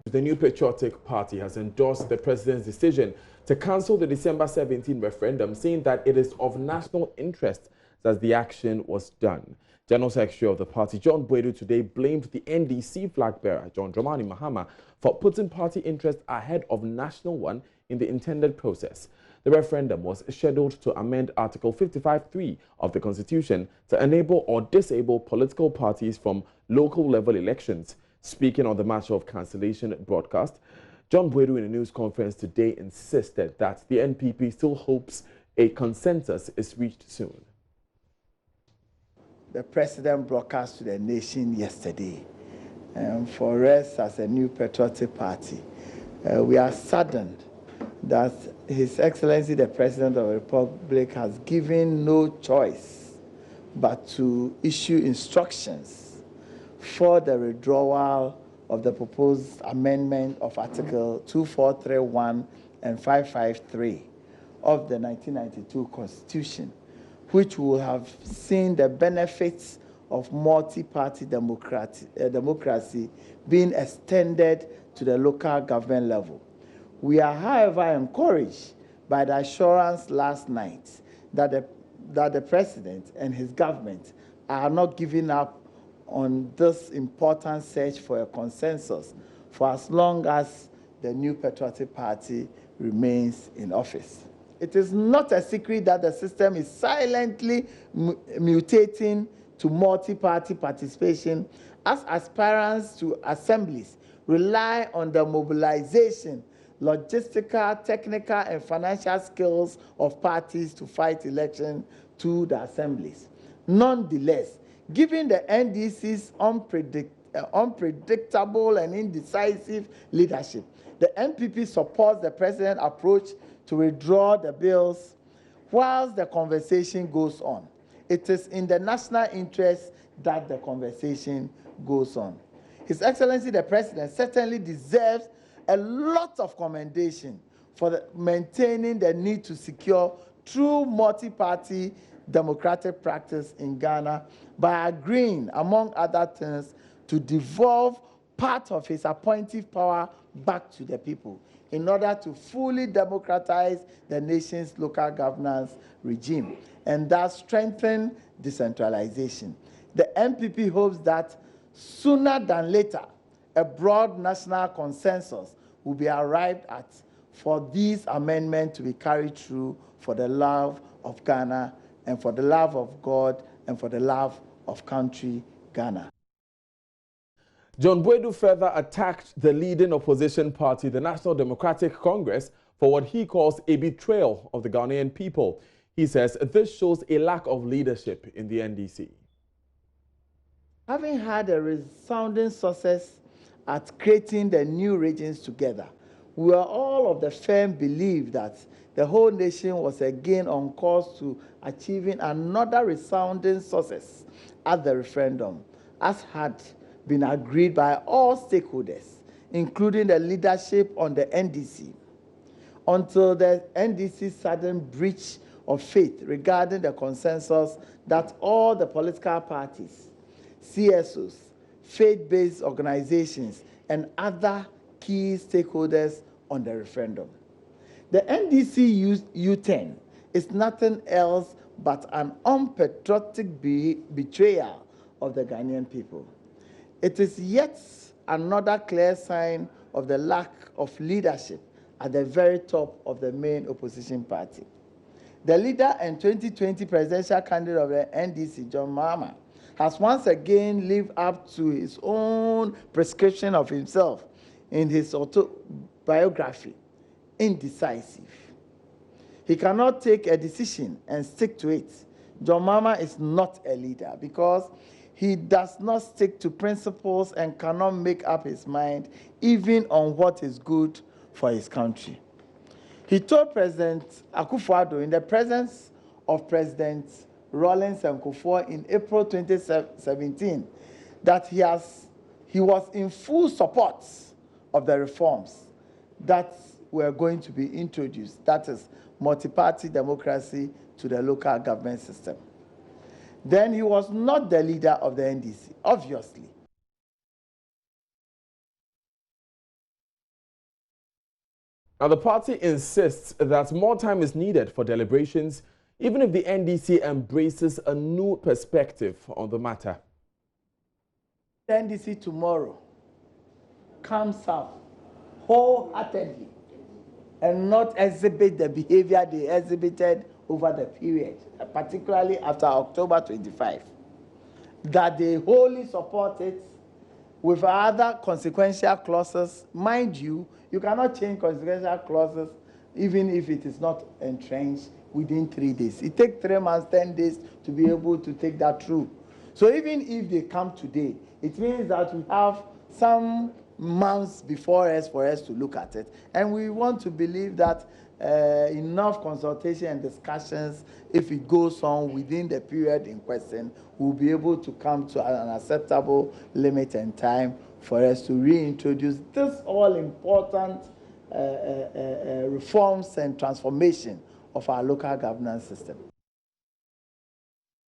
The New Patriotic Party has endorsed the president's decision to cancel the December 17 referendum, saying that it is of national interest that the action was done. General Secretary of the party, John Boedu, today blamed the NDC flag bearer, John Dramani Mahama, for putting party interest ahead of national one in the intended process. The referendum was scheduled to amend Article 55(3) of the Constitution to enable or disable political parties from local level elections. Speaking on the matter of cancellation broadcast, John Boedu in a news conference today insisted that the NPP still hopes a consensus is reached soon. The president broadcast to the nation yesterday. For us as a New Patriotic Party, we are saddened that His Excellency the President of the Republic has given no choice but to issue instructions for the withdrawal of the proposed amendment of Article 2431 and 553 of the 1992 Constitution, which will have seen the benefits of multi-party democracy being extended to the local government level. We are, however, encouraged by the assurance last night that the President and his government are not giving up on this important search for a consensus for as long as the New Patriotic Party remains in office. It is not a secret that the system is silently mutating to multi-party participation as aspirants to assemblies rely on the mobilization, logistical, technical, and financial skills of parties to fight election to the assemblies. Nonetheless, given the NDC's unpredictable and indecisive leadership, the NPP supports the president's approach to withdraw the bills whilst the conversation goes on. It is in the national interest that the conversation goes on. His Excellency the President certainly deserves a lot of commendation for maintaining the need to secure true multi-party democratic practice in Ghana by agreeing, among other things, to devolve part of his appointive power back to the people in order to fully democratize the nation's local governance regime and thus strengthen decentralization. The NPP hopes that sooner than later, a broad national consensus will be arrived at for these amendments to be carried through for the love of Ghana and for the love of God and for the love of country, Ghana. John Boedu further attacked the leading opposition party, the National Democratic Congress, for what he calls a betrayal of the Ghanaian people. He says this shows a lack of leadership in the NDC. Having had a resounding success at creating the new regions together, we are all of the firm belief that the whole nation was again on course to achieving another resounding success at the referendum, as had been agreed by all stakeholders, including the leadership on the NDC, until the NDC's sudden breach of faith regarding the consensus that all the political parties, CSOs, faith-based organizations, and other key stakeholders on the referendum. The NDC U10 is nothing else but an unpatriotic betrayal of the Ghanaian people. It is yet another clear sign of the lack of leadership at the very top of the main opposition party. The leader and 2020 presidential candidate of the NDC, John Mahama, has once again lived up to his own prescription of himself in his autobiography, Indecisive. He cannot take a decision and stick to it. John Mahama is not a leader because he does not stick to principles and cannot make up his mind even on what is good for his country. He told President Akufo-Addo in the presence of President Rawlings and Kufuor in April 2017 that he was in full support of the reforms that were going to be introduced, that is, multi-party democracy to the local government system. Then he was not the leader of the NDC, obviously. Now, the party insists that more time is needed for deliberations, even if the NDC embraces a new perspective on the matter. The NDC tomorrow comes up wholeheartedly and not exhibit the behavior they exhibited over the period, particularly after October 25, that they wholly support it with other consequential clauses. Mind you, you cannot change consequential clauses even if it is not entrenched within 3 days. It takes 3 months, 10 days to be able to take that through. So even if they come today, it means that we have some months before us for us to look at it. And we want to believe that enough consultation and discussions, if it goes on within the period in question, we'll be able to come to an acceptable limit and time for us to reintroduce this all-important reforms and transformation of our local governance system.